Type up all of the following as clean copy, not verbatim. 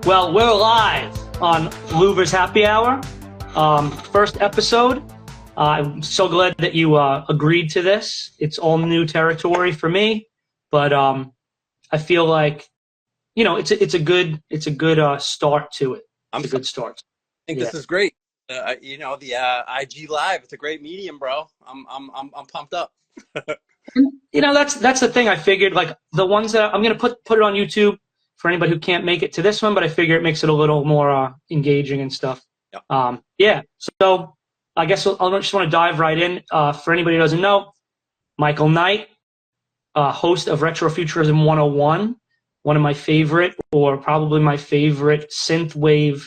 Well, we're live on Louvers Happy Hour, first episode. I'm so glad that you agreed to this. It's all new territory for me, but I feel like it's a good start to it. It's a good start. I think this is great. The IG Live. It's a great medium, bro. I'm pumped up. That's the thing. I figured like the ones that I'm gonna put it on YouTube for anybody who can't make it to this one, but I figure it makes it a little more engaging and stuff. Yeah. So I guess I just want to dive right in. For anybody who doesn't know, Michael Knight, host of Retrofuturism 101, one of my favorite, or probably my favorite synthwave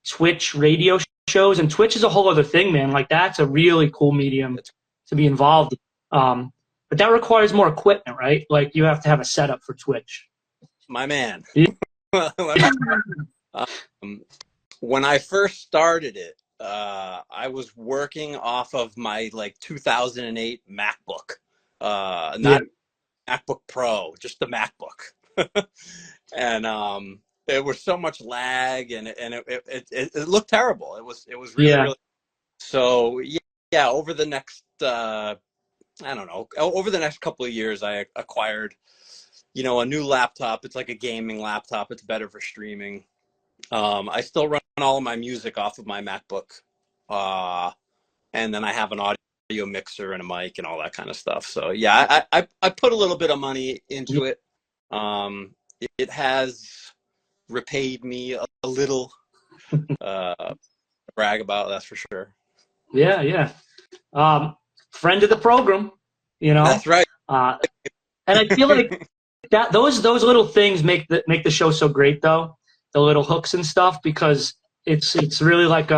Twitch radio shows. And Twitch is a whole other thing, man. Like that's a really cool medium to be involved in. But that requires more equipment, right? Like you have to have a setup for Twitch. My man. Yeah. When I first started it, I was working off of my 2008 MacBook, not MacBook Pro, just the MacBook. And there was so much lag, and it looked terrible. It was really so yeah. Over the next over the next couple of years, I acquired a new laptop. It's like a gaming laptop. It's better for streaming. I still run all of my music off of my MacBook, and then I have an audio mixer and a mic and all that kind of stuff. So yeah, I put a little bit of money into it. It has repaid me a little. Brag about, that's for sure. Yeah. Friend of the program, That's right. And I feel like that those little things make the show so great, though. The little hooks and stuff, because it's really like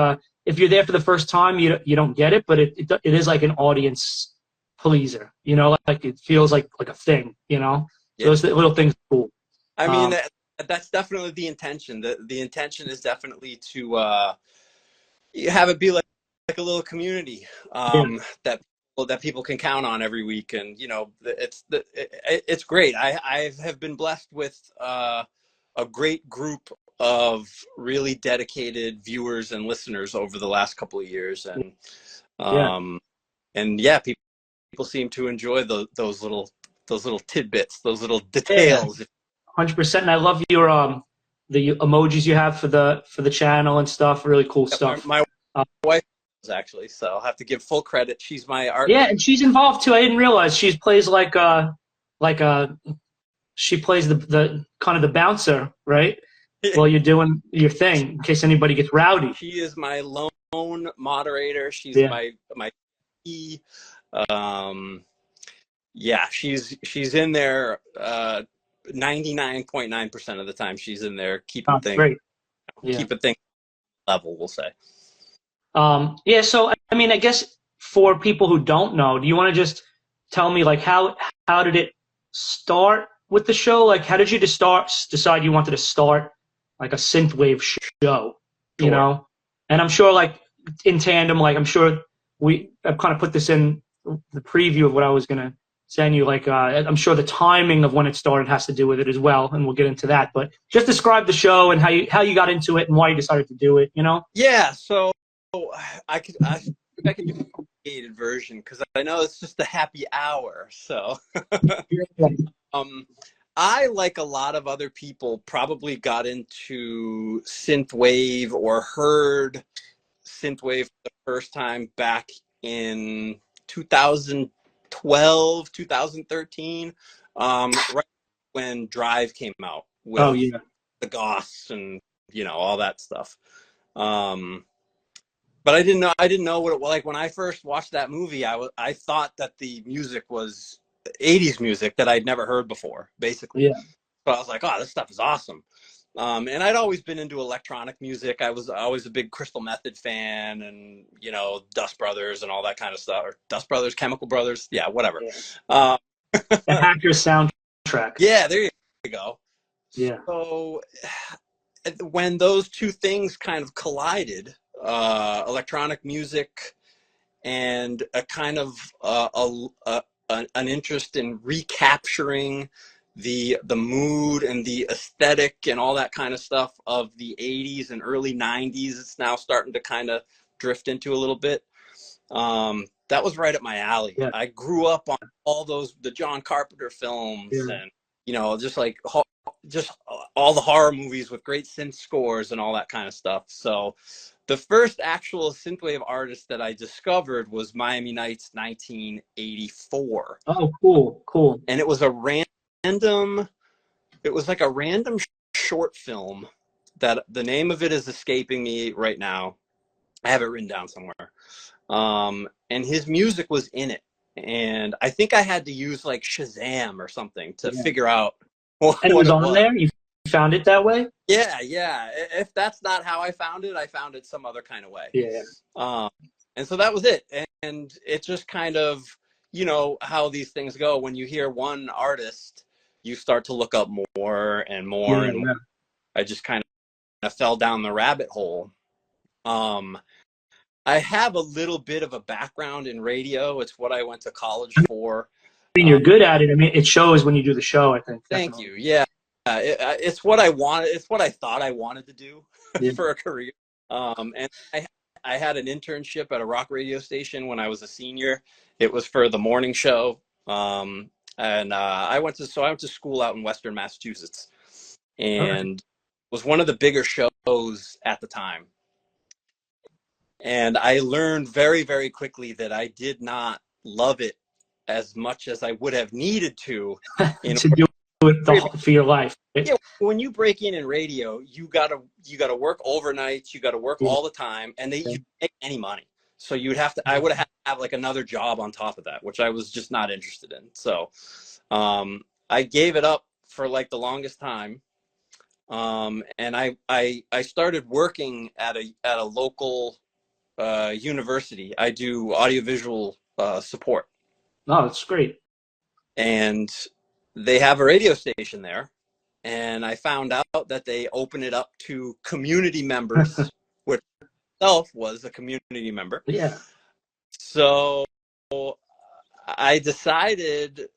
if you're there for the first time, you don't get it, but it is like an audience pleaser, like it feels like a thing, Yeah. Those little things are cool. I mean, that's definitely the intention. The intention is definitely to have it be like a little community that people can count on every week, and it's great. I have been blessed with a great group of really dedicated viewers and listeners over the last couple of years, and people seem to enjoy those little tidbits, those little details. 100%. And I love your the emojis you have for the channel and stuff. Really cool stuff. My wife actually, so I'll have to give full credit. She's my art. Yeah, and she's involved too. I didn't realize she plays she plays the kind of the bouncer, right? While you're doing your thing, in case anybody gets rowdy. She is my lone moderator. She's my key. She's in there 99.9% of the time. She's in there keeping things level, we'll say. So I mean, I guess for people who don't know, do you want to just tell me like how did it start with the show? Like how did you decide you wanted to start like a synthwave show, And I'm sure like in tandem, like I'm sure I've kind of put this in the preview of what I was going to send you. Like I'm sure the timing of when it started has to do with it as well, and we'll get into that. But just describe the show and how you got into it and why you decided to do it, Yeah, so I can do a complicated version because I know it's just a happy hour. So I, like a lot of other people, probably got into synthwave or heard synthwave for the first time back in 2012, 2013, right when Drive came out with the Goths and all that stuff. But I didn't know what it was like when I first watched that movie. I thought that the music was 80s music that I'd never heard before, basically. Yeah. So I was like, oh, this stuff is awesome. And I'd always been into electronic music. I was always a big Crystal Method fan, and Dust Brothers and all that kind of stuff. Or Dust Brothers, Chemical Brothers, whatever. Yeah. The Hacker soundtrack. Yeah, there you go. Yeah. So when those two things kind of collided, electronic music and a kind of an interest in recapturing the mood and the aesthetic and all that kind of stuff of the 80s and early 90s. It's now starting to kind of drift into a little bit. That was right up my alley. Yeah. I grew up on all the John Carpenter films, Yeah. and just like just all the horror movies with great synth scores and all that kind of stuff. So the first actual synthwave artist that I discovered was Miami Nights 1984. Oh, cool. And it was like a random short film that the name of it is escaping me right now. I have it written down somewhere. And his music was in it. And I think I had to use like Shazam or something to figure out what And it was it on was. there? You found it that way? Yeah. If that's not how I found it some other kind of way. Yeah. And so that was it. And it just kind of, how these things go. When you hear one artist, you start to look up more and more and more. I just kind of fell down the rabbit hole. I have a little bit of a background in radio. It's what I went to college for. I mean, you're good at it. I mean, it shows when you do the show, I think. Thank you. Yeah. It's what I wanted. It's what I thought I wanted to do for a career. And I had an internship at a rock radio station when I was a senior. It was for the morning show. And I went to school out in Western Massachusetts, and was one of the bigger shows at the time. And I learned very, very quickly that I did not love it as much as I would have needed to. To do it for your life. Yeah, when you break in radio, you gotta work overnights, you gotta work all the time, and you don't make any money. So I would have had to have like another job on top of that, which I was just not interested in. So I gave it up for like the longest time. And I started working at a local university. I do audiovisual support. Oh, that's great. And they have a radio station there, and I found out that they open it up to community members, which itself was a community member. Yeah. So I decided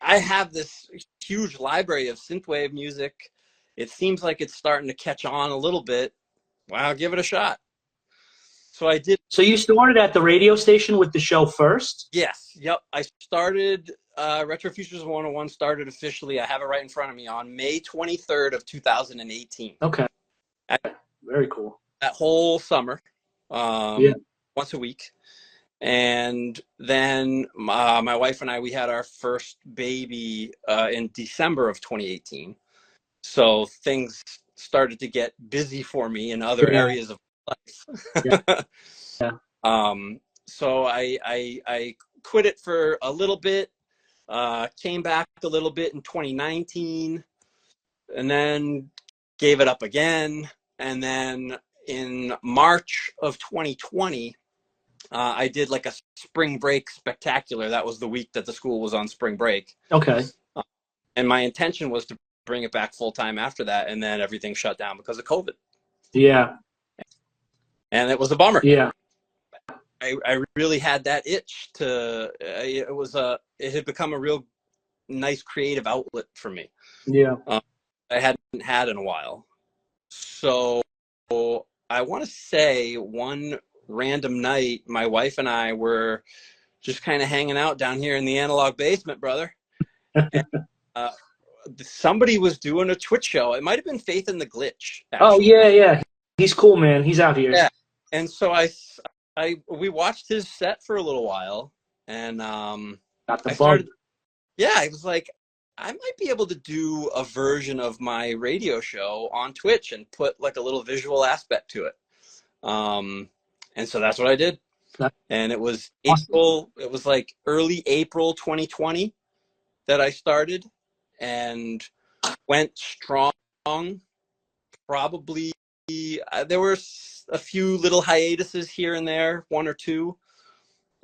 I have this huge library of synthwave music. It seems like it's starting to catch on a little bit. Wow, give it a shot. So I did. So you started at the radio station with the show first? Yes. Yep. I started, Retrofuturism 101 started officially, I have it right in front of me, on May 23rd of 2018. Okay. Very cool. That whole summer, once a week. And then my wife and I, we had our first baby in December of 2018. So things started to get busy for me in other areas of life. So I quit it for a little bit, came back a little bit in 2019, and then gave it up again. And then in March of 2020, I did like a spring break spectacular. That was the week that the school was on spring break. Okay. And my intention was to bring it back full time after that, and then everything shut down because of COVID. Yeah. And it was a bummer. Yeah. I really had that itch to. It had become a real nice creative outlet for me. Yeah. I hadn't had in a while. So I want to say one random night, my wife and I were just kind of hanging out down here in the analog basement, brother. And, somebody was doing a Twitch show. It might have been Faith in the Glitch. Actually. Oh yeah. He's cool, man. He's out here. Yeah. And so we watched his set for a little while, and Got the bug. I was like, I might be able to do a version of my radio show on Twitch and put like a little visual aspect to it. And so that's what I did. And it was April. It was like early April 2020 that I started, and went strong. Probably there were a few little hiatuses here and there, one or two.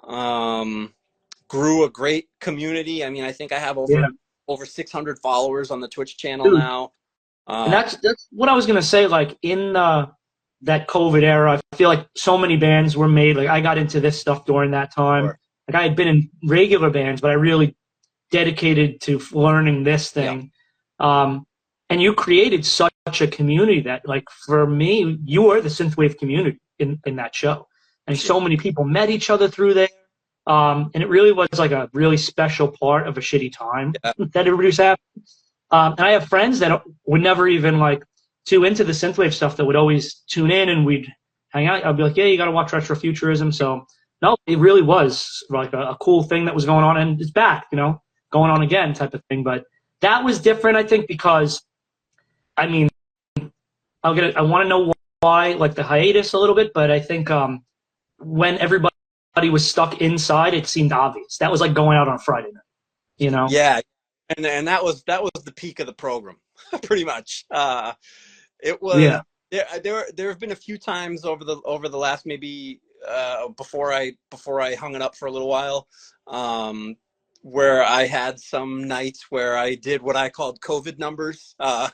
Grew a great community. I mean, I think I have over 600 followers on the Twitch channel now. And that's what I was gonna say. Like in that COVID era, I feel like so many bands were made. Like I got into this stuff during that time. Sure. Like I had been in regular bands, but I really dedicated to learning this Yeah. thing. And you created such a community that, like, for me, you were the synthwave community in that show. And so many people met each other through there. And it really was like a really special part of a shitty time Yeah. that everybody was having. And I have friends that would never even like too into the synthwave stuff that would always tune in and we'd hang out. I'd be like, yeah, you got to watch Retrofuturism. So no, it really was like a cool thing that was going on, and it's back, going on again type of thing. But that was different, I think, because I mean, I want to know why, like the hiatus a little bit, but I think when everybody was stuck inside, it seemed obvious. That was like going out on a Friday night. Yeah, and that was the peak of the program, pretty much. It was Yeah. There have been a few times over the last maybe before I hung it up for a little while, where I had some nights where I did what I called COVID numbers. Yeah.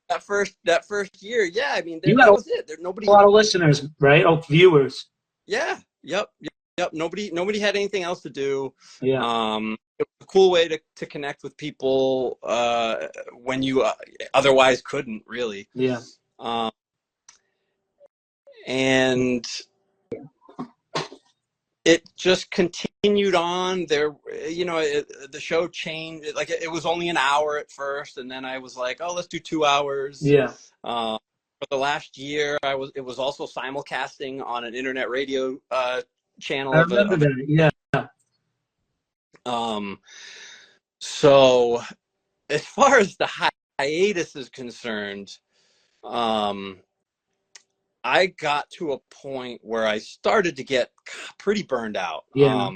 That first year, yeah. I mean, You got that was it. There nobody. a lot of listeners, right? Oh, viewers. Yeah. Yep. Nobody had anything else to do. Yeah. It was a cool way to connect with people when you otherwise couldn't really. Yeah. And it just continued on there. The show changed. Like it was only an hour at first, and then I was like, oh, let's do 2 hours. Yeah. For the last year, it was also simulcasting on an internet radio channel. I remember that. Yeah. So as far as the hiatus is concerned, I got to a point where I started to get pretty burned out. Yeah.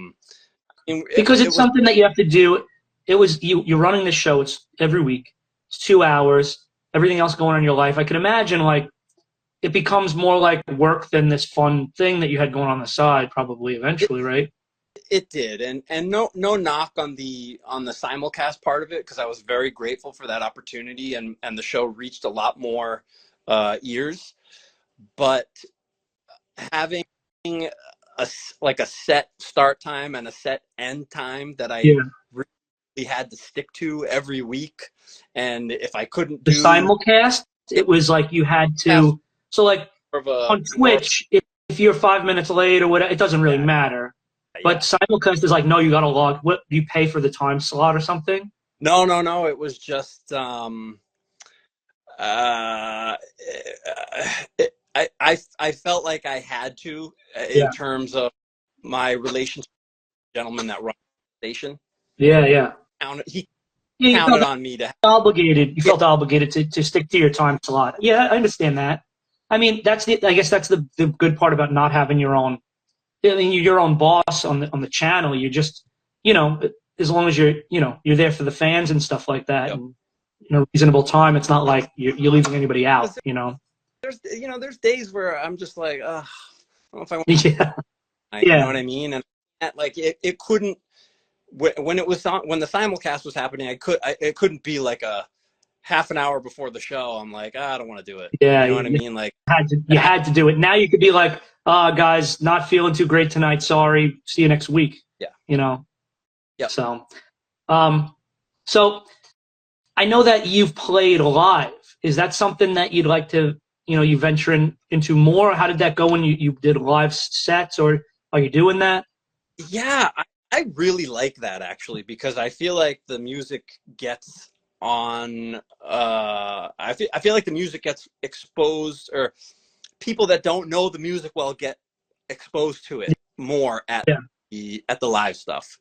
Because it's something that you have to do. It was you're running the show. It's every week. It's 2 hours. Everything else going on in your life. I can imagine like it becomes more like work than this fun thing that you had going on the side. Probably eventually, right? It did, and no knock on the simulcast part of it, because I was very grateful for that opportunity, and the show reached a lot more ears. But having a set start time and a set end time that I really had to stick to every week, and if I couldn't do the simulcast, it was like you had to. So like on Twitch, if you're 5 minutes late or whatever, it doesn't really matter. But simulcast is like, no, you got to log. What do you pay for the time slot or something? No. It was just I felt like I had to in terms of my relationship with the gentleman that runs the station. Yeah. He counted on me to obligated. You felt obligated to stick to your time slot. Yeah, I understand that. I mean, I guess that's the good part about not having your own. I mean, you're your own boss on the channel. You just, as long as you're there for the fans and stuff like that, and in a reasonable time. It's not like you're leaving anybody out. There's days where I'm just like, I don't know if I want. You know what I mean? And like it couldn't. When it was when the simulcast was happening, it couldn't be like a half an hour before the show. I'm like, I don't want to do it. Yeah, you know what I mean? Like you had to do it. Now you could be like, guys, not feeling too great tonight. Sorry. See you next week. Yeah. Yeah. So I know that you've played live. Is that something that you'd like to, you venture into more? How did that go when you did live sets, or are you doing that? Yeah, I really like that actually, because I feel like the music gets on. I feel like the music gets exposed, or people that don't know the music well get exposed to it more at the live stuff.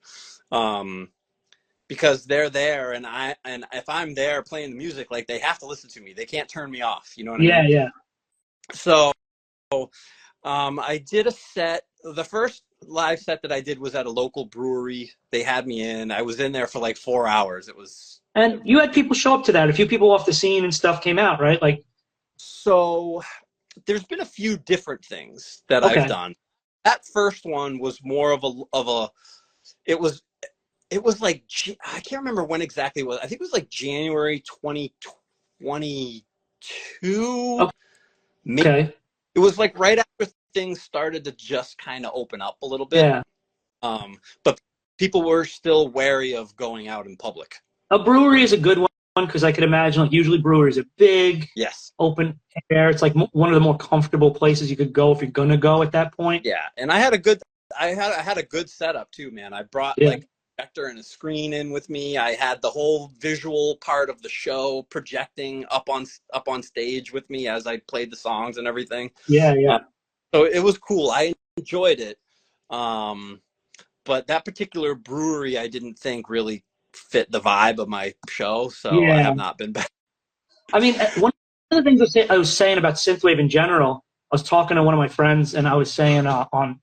Because they're there, and if I'm there playing the music, like they have to listen to me. They can't turn me off. You know what I mean? Yeah. So, I did a set. The first live set that I did was at a local brewery. They had me in. I was in there for like 4 hours. It was. And you had people show up to that. A few people off the scene and stuff came out, right? Like. So, there's been a few different things that I've done. That first one was more of a. It was like, I can't remember when exactly it was. I think it was like January 2022. Okay. It was like right after things started to just kind of open up a little bit. Yeah. But people were still wary of going out in public. A brewery is a good one because I could imagine like usually breweries are big, Yes. open air. It's like one of the more comfortable places you could go if you're gonna go at that point. Yeah, and I had a good setup too, man. I brought Yeah. like a projector and a screen in with me. I had the whole visual part of the show projecting up on stage with me as I played the songs and everything. Yeah, yeah. So it was cool. I enjoyed it. But that particular brewery I didn't think really fit the vibe of my show, so I Yeah. have not been back. I mean, one of the things I was saying about synthwave in general, I was talking to one of my friends, and I was saying on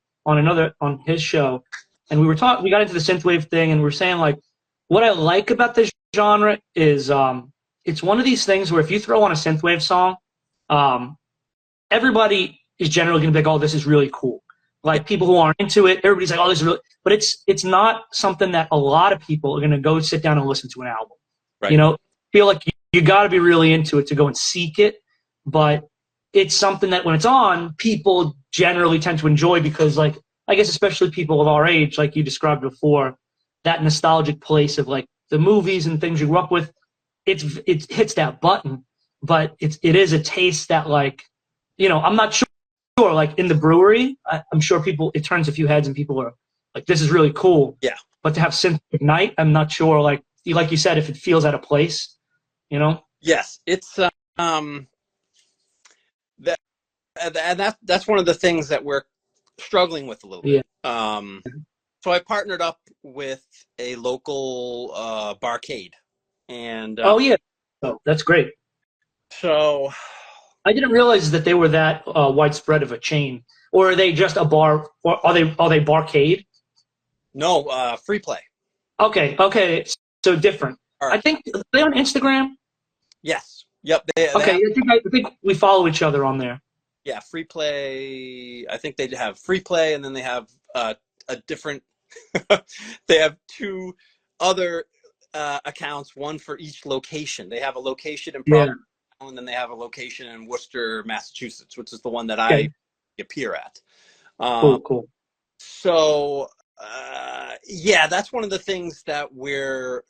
his show, and we got into the synthwave thing, and we were saying like, what I like about this genre is it's one of these things where if you throw on a synthwave song, um, everybody is generally going to be like, oh, this is really cool. Like people who aren't into it, everybody's like, oh, this is really, but it's not something that a lot of people are going to go sit down and listen to an album. Right. You know, feel like you got to be really into it to go and seek it. But it's something that when it's on, people generally tend to enjoy because, like, I guess especially people of our age, like you described before, that nostalgic place of like the movies and things you grew up with, it hits that button. But it is a taste that like, you know, I'm not sure. Like in the brewery, I'm sure it turns a few heads and people are like, this is really cool. Yeah. But to have Synth Ignite, I'm not sure. Like you said, if it feels out of place, you know? Yes, it's that and that's one of the things that we're struggling with a little bit. So I partnered up with a local barcade, and Oh yeah, oh, that's great. so I didn't realize that they were that widespread of a chain, or are they just a bar? Or are they barcade? no, free play. Okay, so different. I think are they on Instagram. Yes. Yep. Okay, I think we follow each other on there. Yeah, free play. I think they have free play, and then they have a different. They have two other accounts, one for each location. They have a location in Providence, and then they have a location in Worcester, Massachusetts, which is the one that I appear at. Cool. So yeah, that's one of the things that we're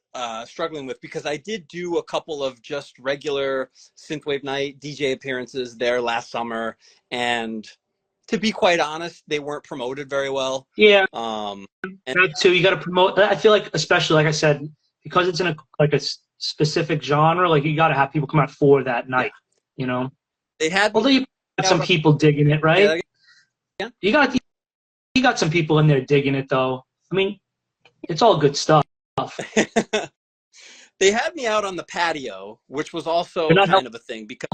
struggling with because I did do a couple of just regular Synthwave Night DJ appearances there last summer, and to be quite honest, they weren't promoted very well. Yeah. And that too, you got to promote. I feel like, especially like I said, because it's in a specific genre, like you got to have people come out for that night. You know, they had. Although you got some people digging it, right? Yeah. You got some people in there digging it, though. I mean, it's all good stuff. They had me out on the patio, which was also kind of a thing because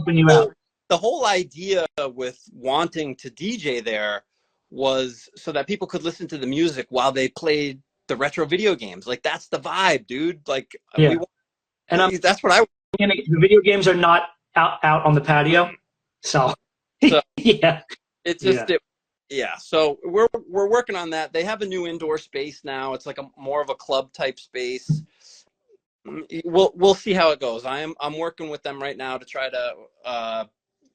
the whole idea with wanting to DJ there was so that people could listen to the music while they played the retro video games. Like that's the vibe, dude. Like that's what I. The video games are not out on the patio, so yeah, it's just So we're working on that. They have a new indoor space now. It's like more of a club type space. We'll see how it goes. I'm working with them right now to try to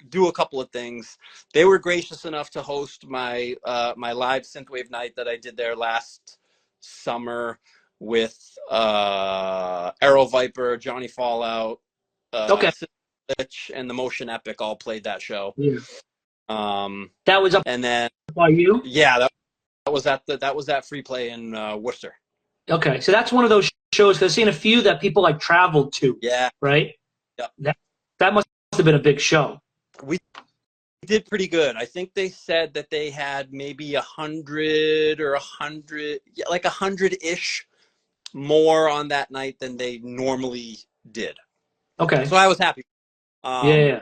do a couple of things. They were gracious enough to host my my live Synthwave night that I did there last summer with Arrow Viper, Johnny Fallout, and the Motion Epic all played that show. Yeah. That was up and then by you. Yeah, that was at Free Play in Worcester. Okay, so that's one of those shows because I've seen a few that people like traveled to. Yeah. Right. Yeah. That must have been a big show. We did pretty good. I think they said that they had maybe 100 or 100, like 100-ish more on that night than they normally did. Okay. So I was happy. The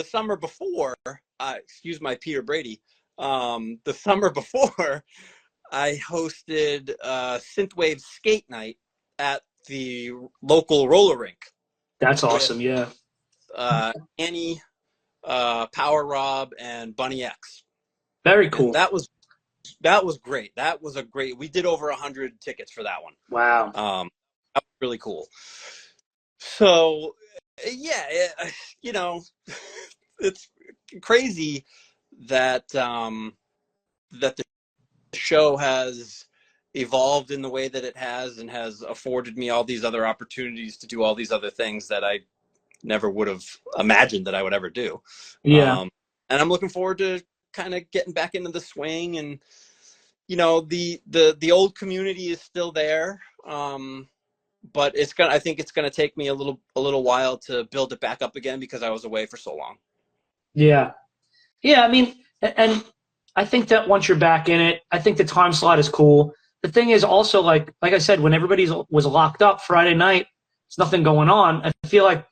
summer before, excuse my Peter Brady. The summer before, I hosted Synthwave Skate Night at the local roller rink. That's awesome. Yeah. Annie, Power Rob, and Bunny X. Very cool. And that was great. That was we did over 100 tickets for that one. Wow. That was really cool. So yeah, it's crazy that that the show has evolved in the way that it has and has afforded me all these other opportunities to do all these other things that I never would have imagined that I would ever do. Yeah. And I'm looking forward to kind of getting back into the swing. And the old community is still there, but I think it's gonna take me a little while to build it back up again because I was away for so long. Yeah. Yeah, I mean, and I think that once you're back in it, I think the time slot is cool. The thing is also, like I said, when everybody was locked up Friday night, there's nothing going on. I feel like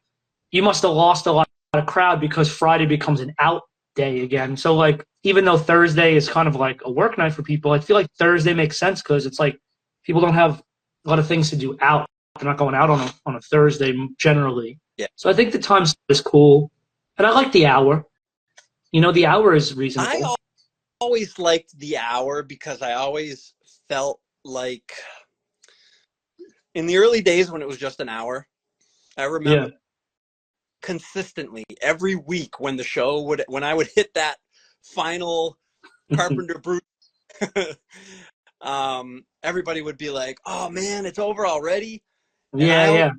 you must have lost a lot of crowd because Friday becomes an out day again. So like, even though Thursday is kind of like a work night for people, I feel like Thursday makes sense because it's like people don't have a lot of things to do out. They're not going out on a Thursday generally. Yeah. So I think the time slot is cool, and I like the hour. The hour is reasonable. I always liked the hour because I always felt like in the early days when it was just an hour, I remember consistently every week when I would hit that final Carpenter Brute, everybody would be like, "Oh man, it's over already." Yeah.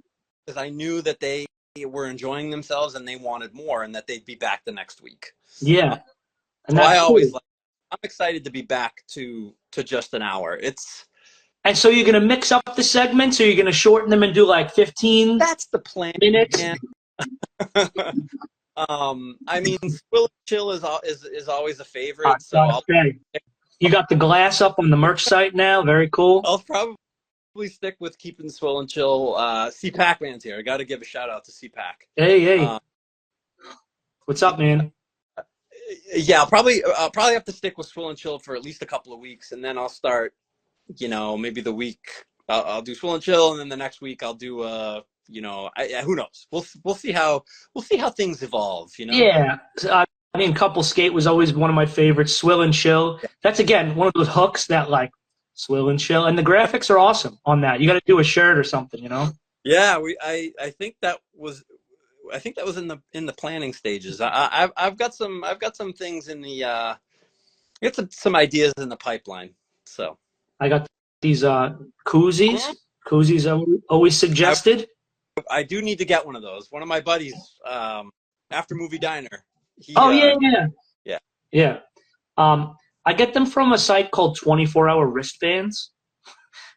Because I knew that they were enjoying themselves and they wanted more and that they'd be back the next week. Yeah. And so I always cool. I'm excited to be back to just an hour. And so you're going to mix up the segments, or you're going to shorten them and do like 15 That's the plan. minutes? I mean, Swill and Chill is always a favorite. So you got the glass up on the merch site now. Very cool. I'll probably stick with keeping Swill and Chill. C Pac-Man's here. I got to give a shout out to C Pac. Hey. What's up, man? Yeah, I'll probably have to stick with Swill and Chill for at least a couple of weeks, and then I'll start. Maybe the week I'll do Swill and Chill, and then the next week I'll do who knows? We'll see how things evolve. Yeah. I mean, Couple Skate was always one of my favorites. Swill and Chill. That's again one of those hooks that like Swill and Chill, and the graphics are awesome on that. You got to do a shirt or something, Yeah, I think that was in the planning stages. I've got some things in the got some ideas in the pipeline. So I got these koozies. Koozies are always suggested. I do need to get one of those. One of my buddies, After Movie Diner. Yeah. I get them from a site called 24-Hour Wristbands,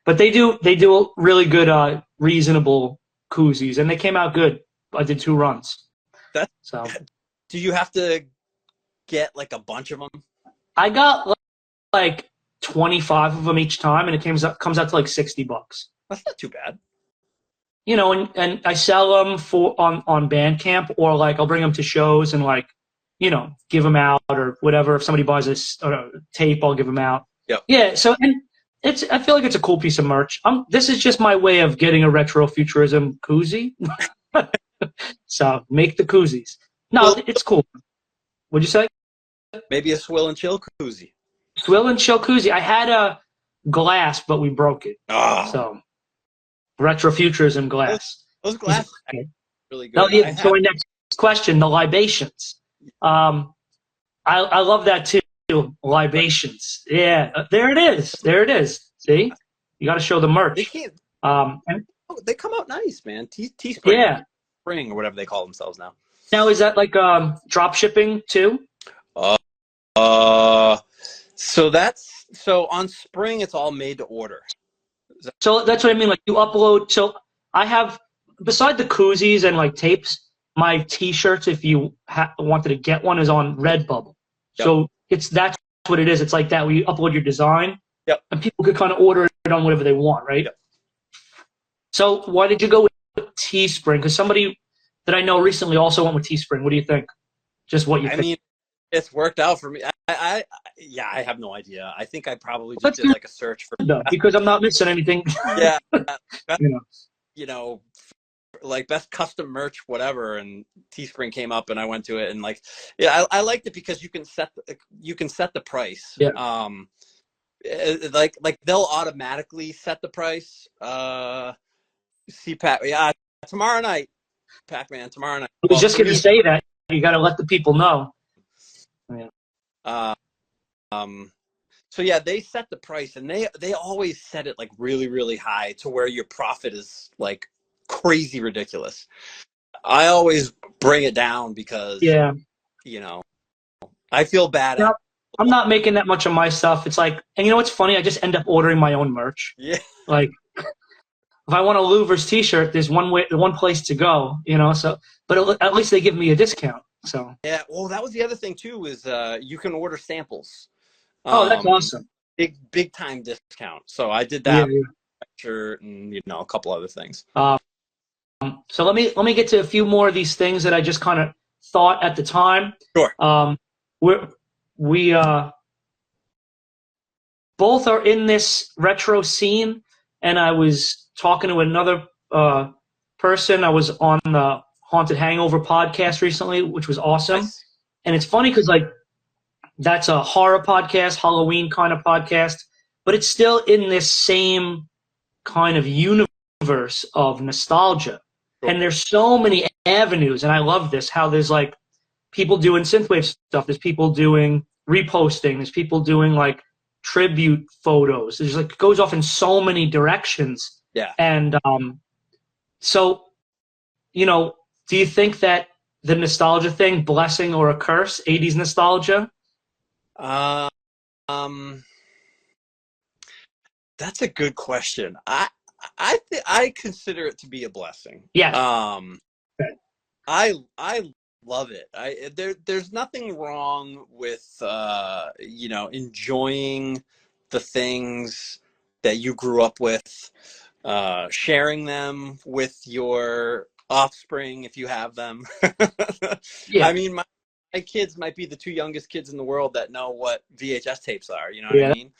but they do really good, reasonable koozies, and they came out good. I did 2 runs. Do you have to get like a bunch of them? I got like 25 of them each time, and it comes out to like $60. That's not too bad. And I sell them on Bandcamp, or like I'll bring them to shows and like, give them out or whatever. If somebody buys a tape, I'll give them out. Yep. Yeah. So, and I feel like it's a cool piece of merch. This is just my way of getting a Retrofuturism koozie. So make the koozies. No, it's cool. What'd you say? Maybe a Swill and Chill koozie. Swill and Chill koozie. I had a glass, but we broke it. Oh. So Retrofuturism glass. Those glasses are really good. Now, so my next question, the libations. I love that too. Libations. Yeah, there it is. There it is. See, you got to show the merch. They come out nice, man. Teespring. Yeah. Spring or whatever they call themselves now. Now, is that like drop shipping too? So on Spring, it's all made to order. So that's what I mean. Like you upload. So I have, beside the koozies and like tapes, my T-shirts, if you wanted to get one, is on Redbubble. Yep. So that's what it is. It's like that where you upload your design, yep, and people could kind of order it on whatever they want, right? Yep. So why did you go with Teespring? Because somebody that I know recently also went with Teespring. What do you think? Just what you think? I mean, it's worked out for me. I have no idea. I think I probably just did like a search for because I'm not missing anything. Yeah, like best custom merch, whatever, and Teespring came up, and I went to it, and like, yeah, I liked it because you can set the price. Yeah. Like they'll automatically set the price. CPAC, yeah, tomorrow night, Pac-Man, tomorrow night. I was just going to say that. You got to let the people know. Yeah. So yeah, they set the price, and they always set it like really, really high to where your profit is like crazy ridiculous. I always bring it down because, Yeah. you know, I feel bad Now, at I'm not making that much of my stuff. It's like, and you know what's funny? I just end up ordering my own merch. yeah. Like, if I want a Louvers T-shirt, there's one place to go, you know. So, but at least they give me a discount. So, Yeah, well, that was the other thing too, is you can order samples. oh, that's Um, awesome. big time discount. So I did Yeah, that yeah. shirt and a couple other things. So let me get to a few more of these things that I just kind of thought at the time. Sure. Um, we're, we both are in this retro scene, and I was talking to another person. I was on the Haunted Hangover podcast recently, which was awesome. Nice. And it's funny because like that's a horror podcast, Halloween kind of podcast, but it's still in this same kind of universe of nostalgia. Sure. And there's so many avenues, and I love this, how there's like people doing synthwave stuff, there's people doing reposting, there's people doing like tribute photos. There's like, it goes off in so many directions. Yeah. And so, do you think that the nostalgia thing, blessing or a curse, 80s nostalgia? Um, that's a good question. I consider it to be a blessing. Yes. I love it. There's nothing wrong with enjoying the things that you grew up with, sharing them with your offspring if you have them. Yeah. I mean, my kids might be the two youngest kids in the world that know what VHS tapes are. You know what Yeah, I mean?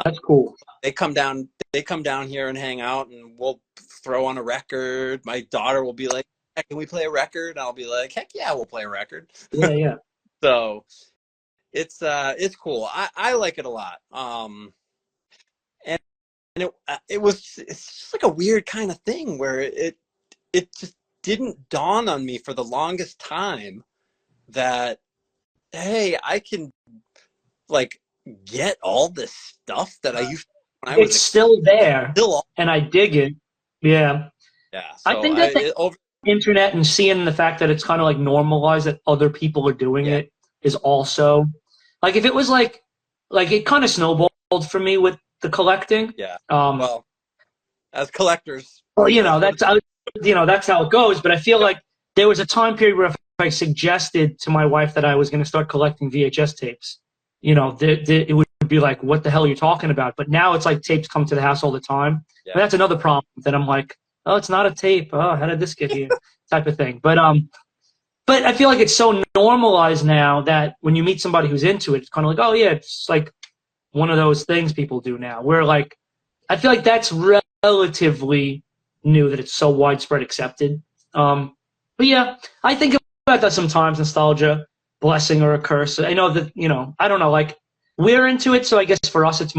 that's cool. They come down here and hang out, and we'll throw on a record. My daughter will be like, "Can we play a record?" And I'll be like, "Heck yeah, we'll play a record." Yeah, yeah. So it's cool. I like it a lot. And it's just like a weird kind of thing where it just didn't dawn on me for the longest time that, hey, I can like get all this stuff that I used to when I was It's still there, still. and I dig it. Yeah. Yeah. I So think that the internet and seeing the fact that it's kind of like normalized that other people are doing it is also like, if it was like it kind of snowballed for me with the collecting. Yeah. Um, Well, as collectors, well, that's how it goes. But I feel like there was a time period where if I suggested to my wife that I was going to start collecting VHS tapes, it would be like, what the hell are you talking about? But now it's like tapes come to the house all the time. yeah. And that's another problem that I'm like, oh, it's not a tape. Oh, how did this get here? Type of thing. But I feel like it's so normalized now that when you meet somebody who's into it, it's kind of like, oh yeah, it's like one of those things people do now. Where like, I feel like that's relatively new, that it's so widespread accepted. But yeah, I think about that sometimes. Nostalgia, blessing or a curse. I know that I don't know. Like, we're into it, so I guess for us it's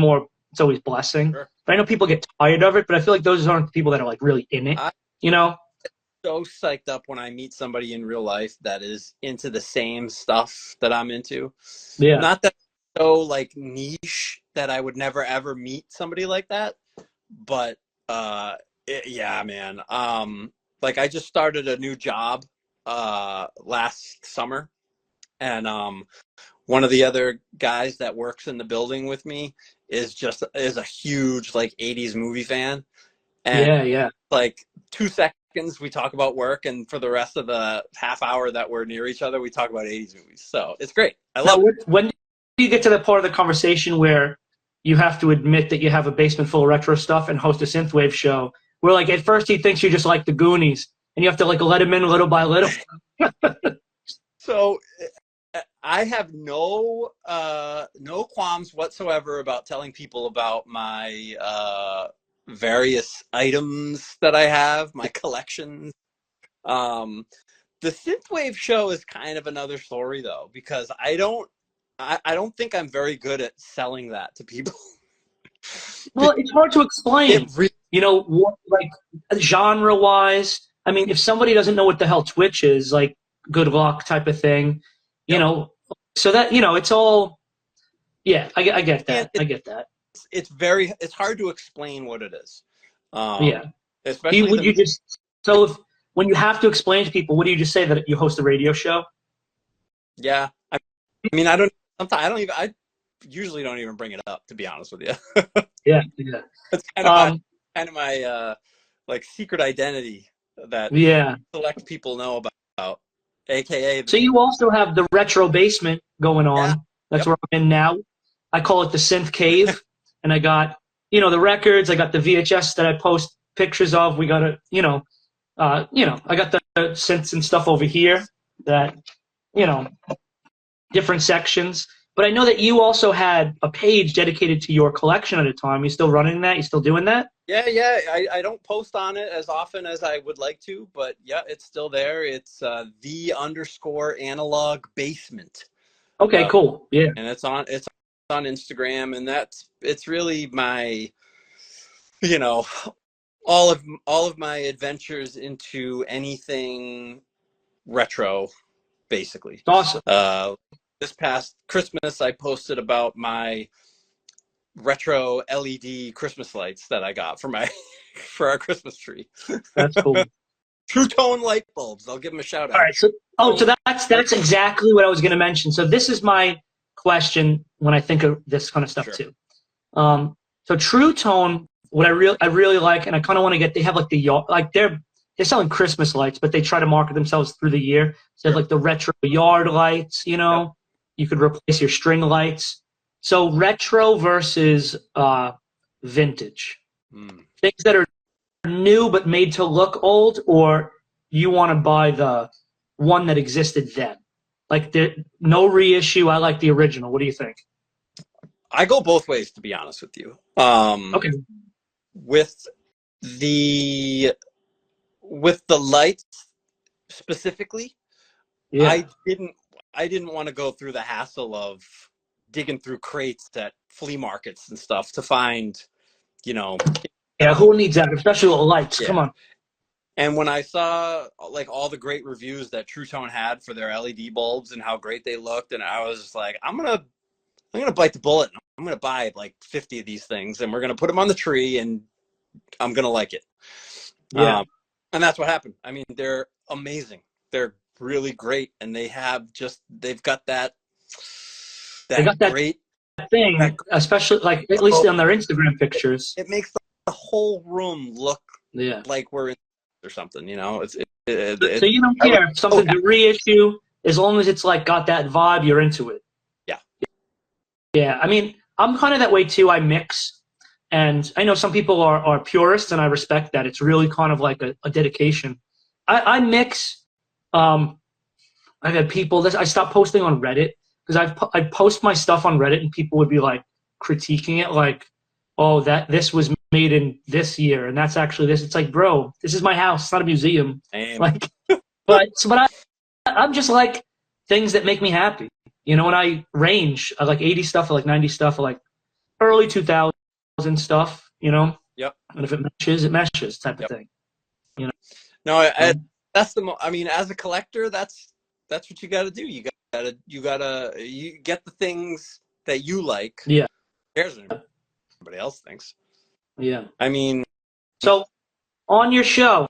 always blessing. Sure. But I know people get tired of it. But I feel like those aren't the people that are like really in it. So psyched up when I meet somebody in real life that is into the same stuff that I'm into. Yeah. Not that so like niche that I would never ever meet somebody like that, but yeah, man. Like I just started a new job last summer, and one of the other guys that works in the building with me is a huge like 80s movie fan. And yeah. like 2 seconds we talk about work, and for the rest of the half hour that we're near each other we talk about 80s movies. So it's great. I love it. When do you get to the part of the conversation where you have to admit that you have a basement full of retro stuff and host a synthwave show, where like at first he thinks you just like the Goonies and you have to like let him in little by little? So I have no qualms whatsoever about telling people about my various items that I have, my collections. The Synthwave show is kind of another story though, because I don't think I'm very good at selling that to people. Well, it's hard to explain. Like genre-wise. I mean, if somebody doesn't know what the hell Twitch is, like, good luck type of thing. So that it's all. Yeah, I get And that. I get that. it's hard to explain what it is. Yeah. Especially Would you just, so if, when you have to explain to people, what do you just say, that you host a radio show? yeah. I mean, I don't. Sometimes I don't even. I usually don't even bring it up, to be honest with you. Yeah, yeah. It's kind of my like secret identity that Yeah. select people know about, aka So you also have the retro basement going yeah, on. That's yep, where I'm in now. I call it the synth cave, and I got, the records. I got the VHS that I post pictures of. We got I got the synths and stuff over here that, you know, different sections. But I know that you also had a page dedicated to your collection at a time. You still running that? You still doing that? yeah. I don't post on it as often as I would like to, but yeah, it's still there. It's the_analog basement, Okay, cool. Yeah. and it's on Instagram, and it's really my, you know, all of my adventures into anything retro, basically. Awesome. This past Christmas, I posted about my retro LED Christmas lights that I got for my for our Christmas tree. That's cool. True Tone light bulbs. I'll give them a shout All out. right. So that's exactly what I was going to mention. So this is my question when I think of this kind of stuff Sure. too. So True Tone, what I really like, and I kind of want to get. They have like the yard, like they're selling Christmas lights, but they try to market themselves through the year. So they have like the retro yard lights. Yep. You could replace your string lights. So retro versus vintage. Things that are new but made to look old, or you want to buy the one that existed then? Like no reissue. I like the original. What do you think? I go both ways, to be honest with you. Okay. With the lights specifically, Yeah. I didn't want to go through the hassle of digging through crates at flea markets and stuff to find, you know. Yeah. Who needs that? Especially with lights. Yeah. Come on. And when I saw like all the great reviews that True Tone had for their LED bulbs and how great they looked, and I was just like, I'm gonna bite the bullet. I'm gonna buy like 50 of these things, and we're gonna put them on the tree, and I'm gonna like it. Yeah. And that's what happened. I mean, they're amazing. They're really great, and they've got that They got that great thing, especially like at least on their Instagram pictures. It makes the whole room look like we're in or something. So you don't care if something's a reissue, as long as it's like got that vibe, you're into it. Yeah. Yeah. I mean, I'm kind of that way too. I mix, and I know some people are purists, and I respect that. It's really kind of like a dedication. I mix. I've had people. I stopped posting on Reddit because I post my stuff on Reddit, and people would be like critiquing it, like, "Oh, this was made in this year, and that's actually this." It's like, bro, this is my house. It's not a museum. Like, but I'm just like things that make me happy. When I range, I like 80 stuff, I like 90 stuff, I like early 2000 stuff. Yep. And if it matches, it matches, type of thing. No, that's I mean, as a collector, that's what you got to do. You get the things that you like. Yeah. Who cares what everybody else thinks? Yeah. I mean, so on your show,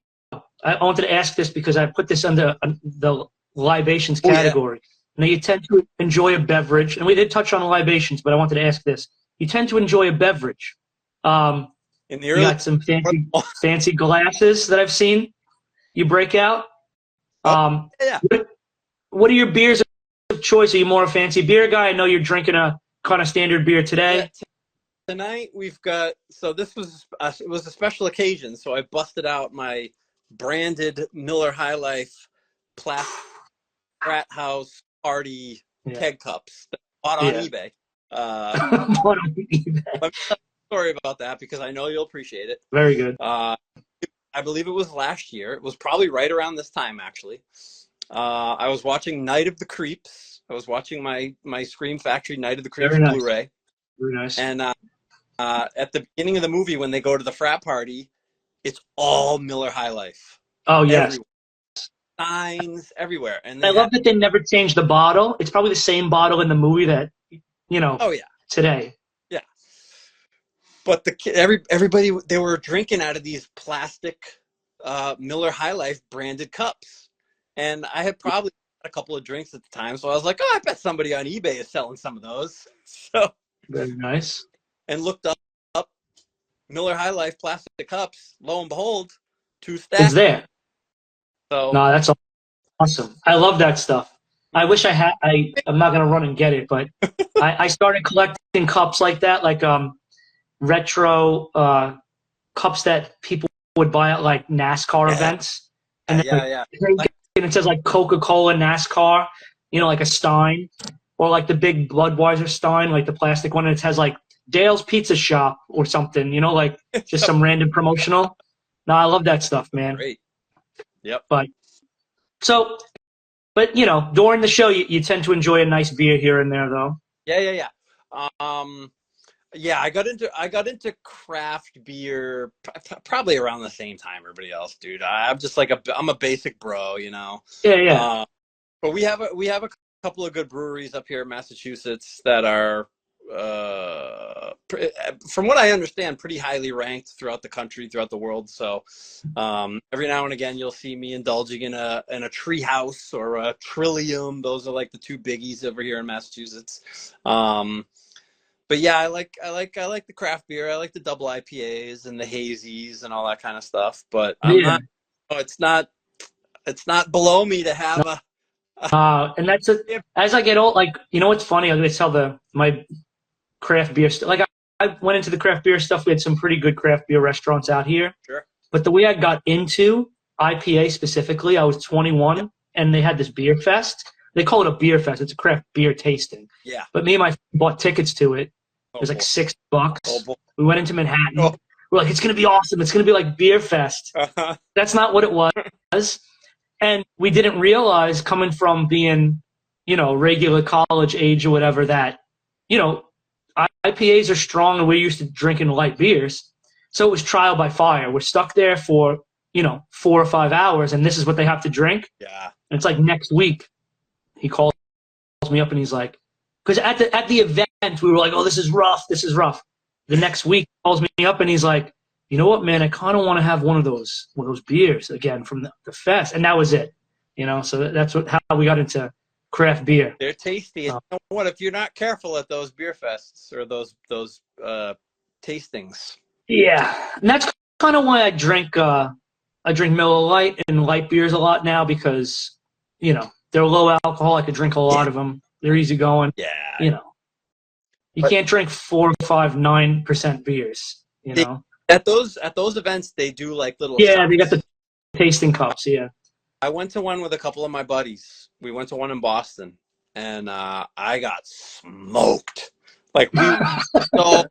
I wanted to ask this because I put this under the libations category. Now, you tend to enjoy a beverage, and we did touch on libations, but I wanted to ask this. You tend to enjoy a beverage. In the early, you got some fancy glasses that I've seen you break out. Yeah. What are your beers of choice? Are you more a fancy beer guy? I know you're drinking a kind of standard beer today. Yeah, tonight we've got, so this was it was a special occasion, so I busted out my branded Miller High Life plastic frat house party keg cups that I bought on eBay. Let me tell you a story about that because I know you'll appreciate it. Very good. I believe it was last year. It was probably right around this time, actually. I was watching Night of the Creeps. I was watching my Scream Factory Night of the Creeps Blu-ray. Very nice. And at the beginning of the movie, when they go to the frat party, it's all Miller High Life. Oh, yes. Everywhere. Signs everywhere. And I love that they never changed the bottle. It's probably the same bottle in the movie that, Oh, yeah. today. Yeah. But everybody, they were drinking out of these plastic Miller High Life branded cups. And I had probably had a couple of drinks at the time. So I was like, oh, I bet somebody on eBay is selling some of those. So, Very nice. and looked up Miller High Life plastic cups. Lo and behold, 2 It's stacks. there. So No, that's awesome. I love that stuff. I wish I had. I'm not gonna run and get it, but I started collecting cups like that, like retro cups that people would buy at like NASCAR events, and yeah. and it says like Coca-Cola NASCAR, you know, like a Stein, or like the big Budweiser Stein, like the plastic one, and it has like Dale's Pizza Shop or something, you know, like just some random promotional. No, I love that stuff, man. Great. Yep. But you know, during the show, you tend to enjoy a nice beer here and there, though. Yeah. Yeah, I got into craft beer probably around the same time everybody else, dude. I'm just like I'm a basic bro, you know. Yeah. But we have a couple of good breweries up here in Massachusetts that are, from what I understand, pretty highly ranked throughout the country, throughout the world. So every now and again, you'll see me indulging in a Treehouse or a Trillium. Those are like the 2 biggies over here in Massachusetts. But yeah, I like the craft beer. I like the double IPAs and the hazies and all that kind of stuff. But it's not below me to have a. And as I get old, like, you know what's funny? I'm gonna tell my craft beer stuff. Like I went into the craft beer stuff. We had some pretty good craft beer restaurants out here. Sure. But the way I got into IPA specifically, I was 21 and they had this beer fest. They call it a beer fest. It's a craft beer tasting. Yeah. But me and my friend bought tickets to it. It was like $6. We went into Manhattan. We're like, it's gonna be awesome. It's gonna be like beer fest. That's not what it was. And we didn't realize, coming from being, you know, regular college age or whatever, that, you know, IPAs are strong and we're used to drinking light beers. So it was trial by fire. We're stuck there for, you know, 4 or 5 hours, and this is what they have to drink. Yeah. And it's like next week, he calls me up and he's like, because at the event, we were like, oh, this is rough. The next week, he calls me up and he's like, you know what, man, I kind of want to have one of those beers again from the fest. And that was it, you know. So that's how we got into craft beer. They're tasty. And you know what? If you're not careful at those beer fests or those tastings. Yeah, and that's kind of why I drink Miller Lite and light beers a lot now, because, you know, they're low alcohol. I could drink a lot of them. They're easy going. Yeah. You know, you can't drink 4, 5, 9% beers. You know. At those events, they do like little. Yeah, shots. they got the tasting cups. Yeah. I went to one with a couple of my buddies. We went to one in Boston, and I got smoked. Like, we so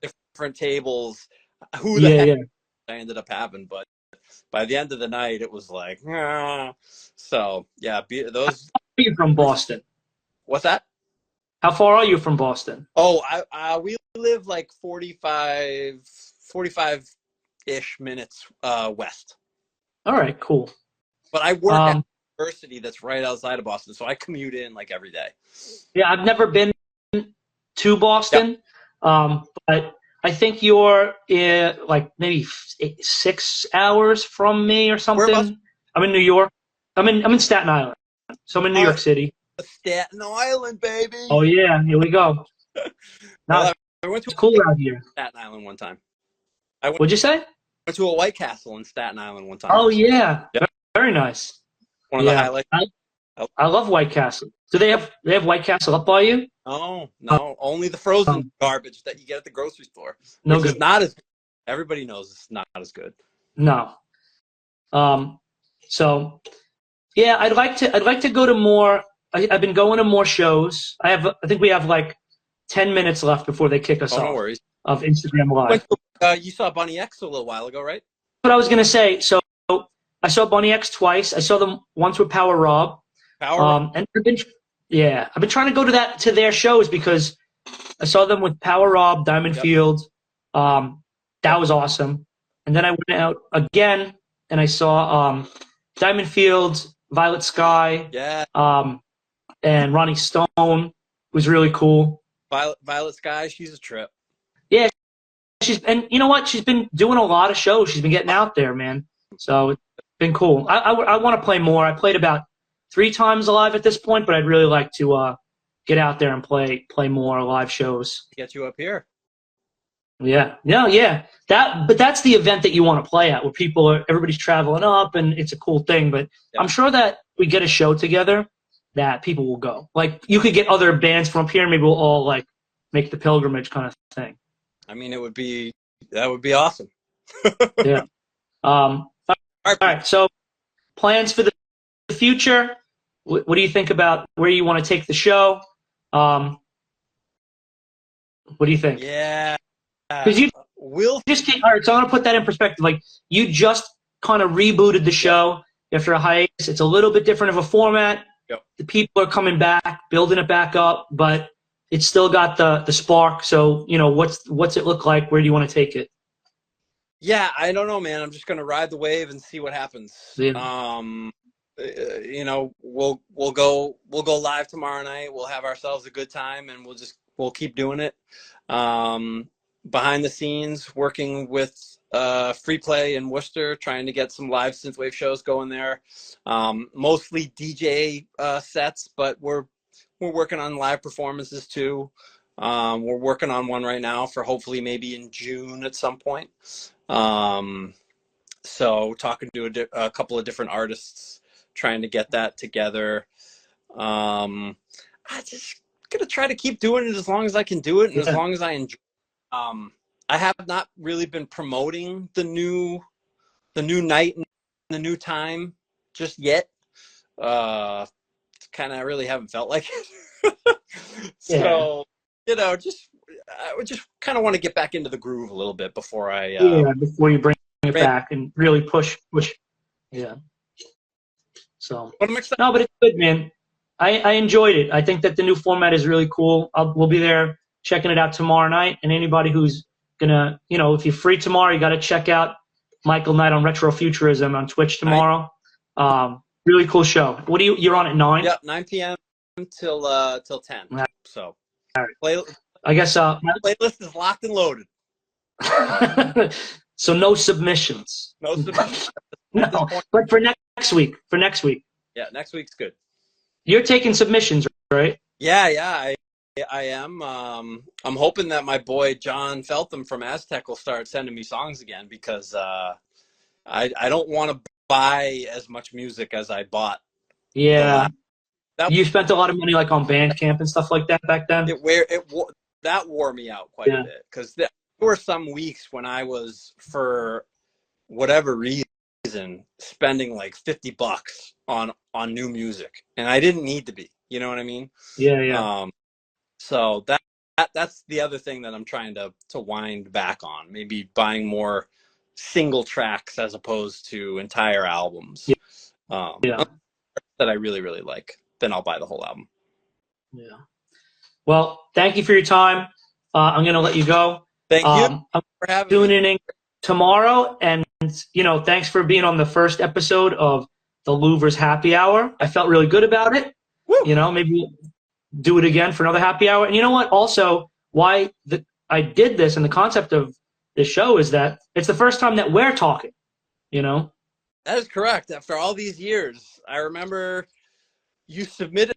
different tables. Who the heck I ended up having, but by the end of the night, it was like, so yeah. Those. How are you from Boston? What's that? How far are you from Boston? Oh, we live like 45-ish minutes west. All right, cool. But I work at a university that's right outside of Boston, so I commute in like every day. Yeah, I've never been to Boston, but I think you're like maybe 6 hours from me or something. I'm in New York. I'm in Staten Island, so I'm in New York City. Staten Island, baby. Oh yeah, here we go. Now, I went to it's cool out here. Staten Island one time. What'd you say? Went to a White Castle in Staten Island one time. Oh yeah, very nice. One of the highlights. I love White Castle. Do they have White Castle up by you? No, only the frozen garbage that you get at the grocery store. No which good. Is not as. Everybody knows it's not as good. No. So, yeah, I'd like to go to more. I've been going to more shows. I think we have like 10 minutes left before they kick us off. No worries. Of Instagram Live. You saw Bunny X a little while ago, right? What I was gonna say. So I saw Bunny X twice. I saw them once with Power Rob. And I've been trying to go to their shows because I saw them with Power Rob, Diamond Field. That was awesome. And then I went out again and I saw Diamond Field, Violet Sky. Yeah. And Ronnie Stone was really cool. Violet Sky, she's a trip. Yeah, and you know what? She's been doing a lot of shows. She's been getting out there, man. So it's been cool. I want to play more. I played about 3 times live at this point, but I'd really like to get out there and play more live shows. Get you up here. Yeah. But that's the event that you want to play at, where everybody's traveling up, and it's a cool thing. But yeah. I'm sure that we get a show together that people will go. Like, you could get other bands from up here, and maybe we'll all like make the pilgrimage kind of thing. I mean, that would be awesome. Yeah. All right. So, plans for the future. What do you think about where you want to take the show? What do you think? Yeah. Because you just can't. All right. So I'm gonna put that in perspective. Like, you just kind of rebooted the show after a hiatus. It's a little bit different of a format. Yep. The people are coming back, building it back up, but it's still got the spark. So, what's it look like? Where do you want to take it? Yeah, I don't know, man. I'm just gonna ride the wave and see what happens. Yeah. We'll go live tomorrow night. We'll have ourselves a good time, and we'll keep doing it. Behind the scenes, working with Free Play in Worcester, trying to get some live synthwave shows going there. Mostly DJ sets, but we're working on live performances too. We're working on one right now for hopefully maybe in June at some point. So talking to a couple of different artists, trying to get that together. I just gonna try to keep doing it as long as I can do it, and as long as I enjoy. I have not really been promoting the new night and the new time just yet. Kind of really haven't felt like it. So, I would just kind of want to get back into the groove a little bit before before you bring it back and really push. Yeah. So. But I'm excited. No, but it's good, man. I enjoyed it. I think that the new format is really cool. We'll be there checking it out tomorrow night, and anybody who's gonna, if you're free tomorrow, you got to check out Michael Knight on Retrofuturism on Twitch tomorrow. Really cool show. You're on at 9? Yeah, 9 p.m. till 10. So, all right. I guess my playlist is locked and loaded. So no submissions. No submissions. No, but for next week. Yeah, next week's good. You're taking submissions, right? Yeah, I am. I'm hoping that my boy John Feltham from Aztec will start sending me songs again, because I don't want to buy as much music as I bought. Yeah. You spent a lot of money like on Bandcamp and stuff like that back then? That wore me out quite a bit, because there were some weeks when I was, for whatever reason, spending like $50 on new music, and I didn't need to be. You know what I mean? Yeah. So that's the other thing that I'm trying to wind back on. Maybe buying more single tracks as opposed to entire albums. That I really, really like. Then I'll buy the whole album. Yeah. Well, thank you for your time. I'm going to let you go. Thank you for having me. In tomorrow, and thanks for being on the first episode of the Louvers Happy Hour. I felt really good about it. Woo! Maybe do it again for another happy hour. And you know what? Also, why I did this, and the concept of this show is that it's the first time that we're talking. That is correct. After all these years, I remember you submitted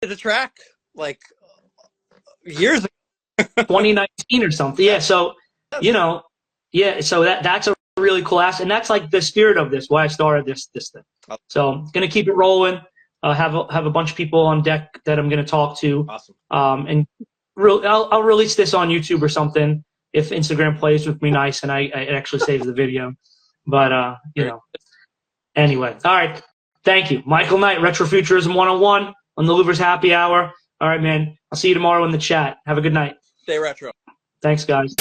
a track like years ago. 2019 or something. Yeah. So, so that's a really cool aspect. And that's like the spirit of this, why I started this thing. So I'm going to keep it rolling. Have a bunch of people on deck that I'm going to talk to. Awesome. And I'll release this on YouTube or something if Instagram plays with me nice and it actually saves the video. But, anyway. All right. Thank you. Michael Knight, Retrofuturism 101 on the Louvers Happy Hour. All right, man. I'll see you tomorrow in the chat. Have a good night. Stay retro. Thanks, guys.